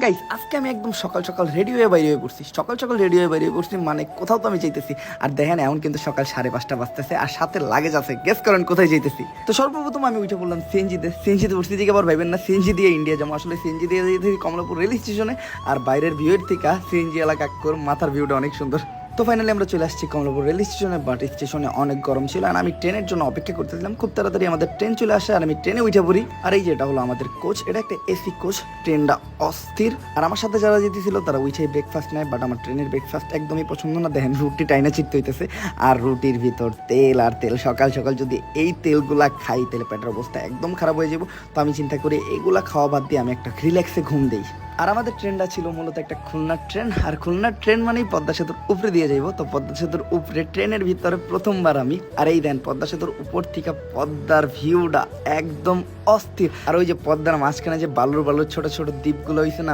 Guys আজকে আমি একদম সকাল সকাল রেডি হয়ে বাইরে হয়ে পড়ছি। সকাল সকাল রেডি হয়ে বাইরে হয়ে পড়ছি মানে কোথাও তো আমি যাইতেছি। আর দেখেন এখন কিন্তু সকাল 5:30 বাজতেছে আর সাথে লাগেজ আছে। গেস করেন কোথায় যাইতেছি। তো সর্বপ্রথম আমি উঠে পড়লাম সিএনজিতে উঠছি দিকে আবার ভাইবেন না সিএনজি দিয়ে ইন্ডিয়া যাবো। আসলে সিএনজি দিয়ে যেতেছি কমলাপুর রেল স্টেশনে। আর বাইরের ভিউয়ের থেকে সিএনজি এলাকা মাথার ভিউটা অনেক সুন্দর। তো ফাইনালি আমরা চলে আসছি কমলাপুর রেল স্টেশনে। বাট স্টেশনে অনেক গরম ছিল আর আমি ট্রেনের জন্য অপেক্ষা করতেছিলাম। খুব তাড়াতাড়ি আমাদের ট্রেন চলে আসে আর আমি ট্রেনে উঠে পড়ি। আর এই যেটা হলো আমাদের কোচ, এটা একটা এসি কোচ। ট্রেনটা অস্থির। আর আমার সাথে যারা যেতেছিল তারা উঠে ব্রেকফাস্ট নেয়। বাট আমার ট্রেনের ব্রেকফাস্ট একদমই পছন্দ না। দেখেন রুটি টাইনা চিত্ত হইতেছে আর রুটির ভিতর তেল আর তেল। সকাল সকাল যদি এই তেলগুলা খাই তাহলে পেটের অবস্থা একদম খারাপ হয়ে যাবো। তো আমি চিন্তা করি এগুলা খাওয়া বাদ দিয়ে আমি একটা রিল্যাক্সে ঘুম দিই। আর আমাদের ট্রেনটা ছিল মূলত একটা খুলনার ট্রেন। আর খুলনার ট্রেন মানেই পদ্মা সেতুর উপরে দিয়ে যাইব। তো পদ্মা সেতুর উপরে ট্রেনের ভিতরে প্রথমবার আমি। আর এই দেন পদ্মা সেতুর উপর থেকে পদ্মার ভিউটা একদম অস্থির। আর ওই যে পদ্মার মাঝখানে যে বালুর বালুর ছোট ছোট দ্বীপগুলো হয়েছে না,